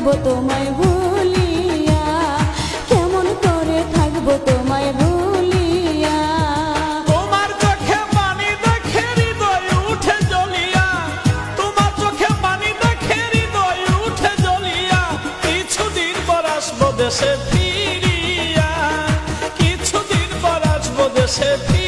থাকবো তোমায় ভুলিয়া, কেমন করে থাকবো তোমায় ভুলিয়া। তোমার চোখে পানি দেখে হৃদয় উঠে জ্বলিয়া, তোমার চোখে পানি দেখে হৃদয় উঠে জ্বলিয়া, কিছুদিন পর আসবো দেশে ফিরিয়া, কিছুদিন পর আসবো দেশে ফিরিয়া।